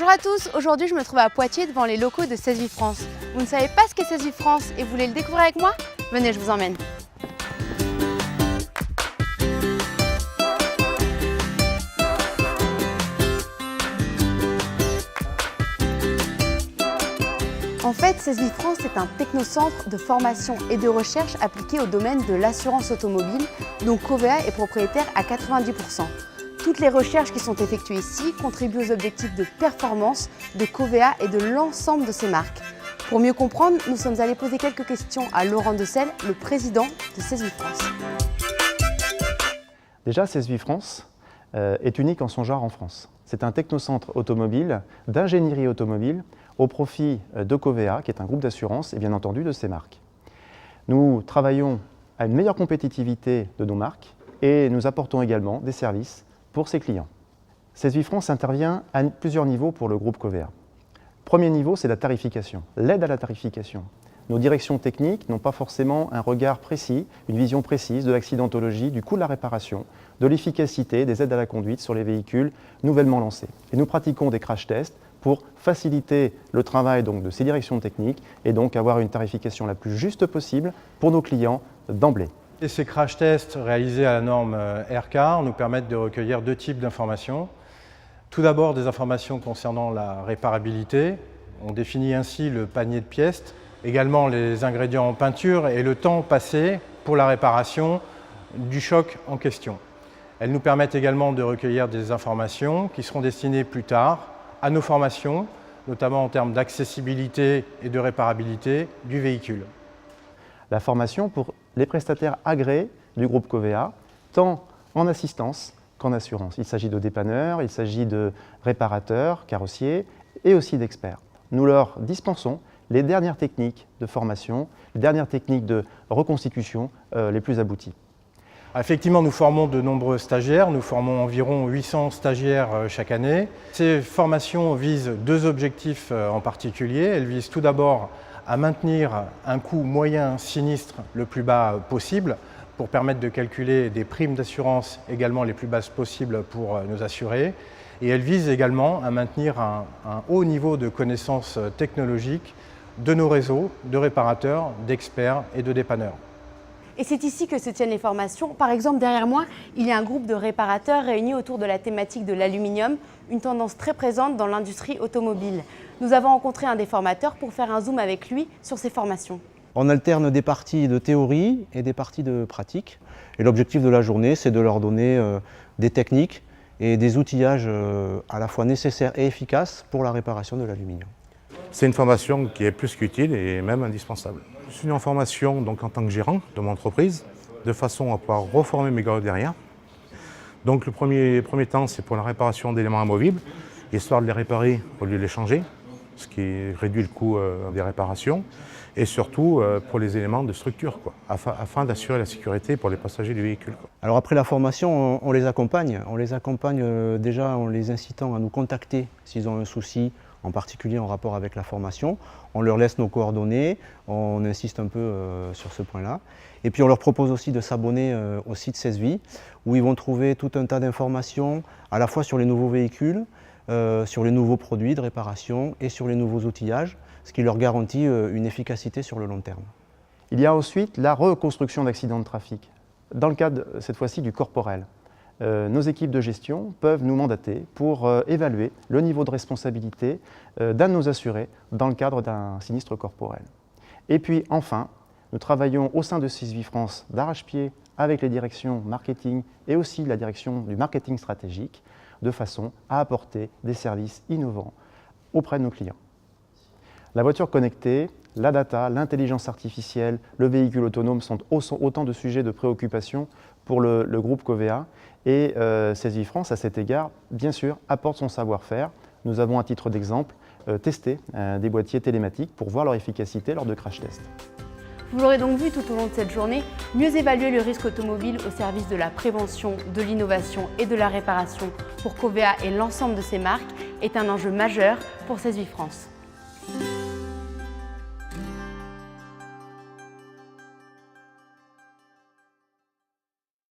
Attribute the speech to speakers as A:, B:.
A: Bonjour à tous, aujourd'hui je me trouve à Poitiers devant les locaux de 16 Vie France. Vous ne savez pas ce qu'est 16 Vie France et vous voulez le découvrir avec moi? Venez, je vous emmène. En fait, 16 Vie France est un technocentre de formation et de recherche appliqué au domaine de l'assurance automobile, dont Covéa est propriétaire à 90%. Toutes les recherches qui sont effectuées ici contribuent aux objectifs de performance de Covéa et de l'ensemble de ses marques. Pour mieux comprendre, nous sommes allés poser quelques questions à Laurent Decelle, le président de 16 Vie France.
B: Déjà, 16 Vie France est unique en son genre en France. C'est un technocentre automobile, d'ingénierie automobile, au profit de Covéa, qui est un groupe d'assurance, et bien entendu de ses marques. Nous travaillons à une meilleure compétitivité de nos marques et nous apportons également des services pour ses clients. 16 Vie France intervient à plusieurs niveaux pour le groupe Covéa. Premier niveau, c'est la tarification, l'aide à la tarification. Nos directions techniques n'ont pas forcément un regard précis, une vision précise de l'accidentologie, du coût de la réparation, de l'efficacité des aides à la conduite sur les véhicules nouvellement lancés. Et nous pratiquons des crash tests pour faciliter le travail donc, de ces directions techniques et donc avoir une tarification la plus juste possible pour nos clients d'emblée.
C: Et ces crash tests réalisés à la norme Aircar nous permettent de recueillir deux types d'informations. Tout d'abord, des informations concernant la réparabilité. On définit ainsi le panier de pièces, également les ingrédients en peinture et le temps passé pour la réparation du choc en question. Elles nous permettent également de recueillir des informations qui seront destinées plus tard à nos formations, notamment en termes d'accessibilité et de réparabilité du véhicule.
B: La formation pour les prestataires agréés du groupe Covéa, tant en assistance qu'en assurance. Il s'agit de dépanneurs, il s'agit de réparateurs, carrossiers et aussi d'experts. Nous leur dispensons les dernières techniques de formation, les dernières techniques de reconstitution les plus abouties.
C: Effectivement, nous formons de nombreux stagiaires, nous formons environ 800 stagiaires chaque année. Ces formations visent deux objectifs en particulier. Elles visent tout d'abord à maintenir un coût moyen sinistre le plus bas possible pour permettre de calculer des primes d'assurance également les plus basses possibles pour nos assurés. Et elles visent également à maintenir un haut niveau de connaissances technologiques de nos réseaux de réparateurs, d'experts et de dépanneurs.
A: Et c'est ici que se tiennent les formations. Par exemple, derrière moi, il y a un groupe de réparateurs réunis autour de la thématique de l'aluminium, une tendance très présente dans l'industrie automobile. Nous avons rencontré un des formateurs pour faire un zoom avec lui sur ces formations.
D: On alterne des parties de théorie et des parties de pratique. Et l'objectif de la journée, c'est de leur donner des techniques et des outillages à la fois nécessaires et efficaces pour la réparation de l'aluminium.
E: C'est une formation qui est plus qu'utile et même indispensable. Je suis en formation donc, en tant que gérant de mon entreprise, de façon à pouvoir reformer mes gars derrière. Donc le premier temps, c'est pour la réparation d'éléments amovibles, histoire de les réparer au lieu de les changer, ce qui réduit le coût des réparations, et surtout pour les éléments de structure, afin d'assurer la sécurité pour les passagers du véhicule.
D: Alors après la formation, on les accompagne. On les accompagne déjà en les incitant à nous contacter s'ils ont un souci, en particulier en rapport avec la formation. On leur laisse nos coordonnées, on insiste un peu sur ce point-là. Et puis on leur propose aussi de s'abonner au site 16 Vie, où ils vont trouver tout un tas d'informations, à la fois sur les nouveaux véhicules, sur les nouveaux produits de réparation et sur les nouveaux outillages, ce qui leur garantit une efficacité sur le long terme.
B: Il y a ensuite la reconstruction d'accidents de trafic, dans le cadre cette fois-ci du corporel. Nos équipes de gestion peuvent nous mandater pour évaluer le niveau de responsabilité d'un de nos assurés dans le cadre d'un sinistre corporel. Et puis enfin, nous travaillons au sein de 16 Vie France d'arrache-pied avec les directions marketing et aussi la direction du marketing stratégique de façon à apporter des services innovants auprès de nos clients. La voiture connectée, la data, l'intelligence artificielle, le véhicule autonome sont autant de sujets de préoccupation pour le groupe Covéa. Et 16 Vie France, à cet égard, bien sûr, apporte son savoir-faire. Nous avons, à titre d'exemple, testé des boîtiers télématiques pour voir leur efficacité lors de crash tests.
A: Vous l'aurez donc vu tout au long de cette journée, mieux évaluer le risque automobile au service de la prévention, de l'innovation et de la réparation pour Covéa et l'ensemble de ses marques est un enjeu majeur pour 16 Vie France.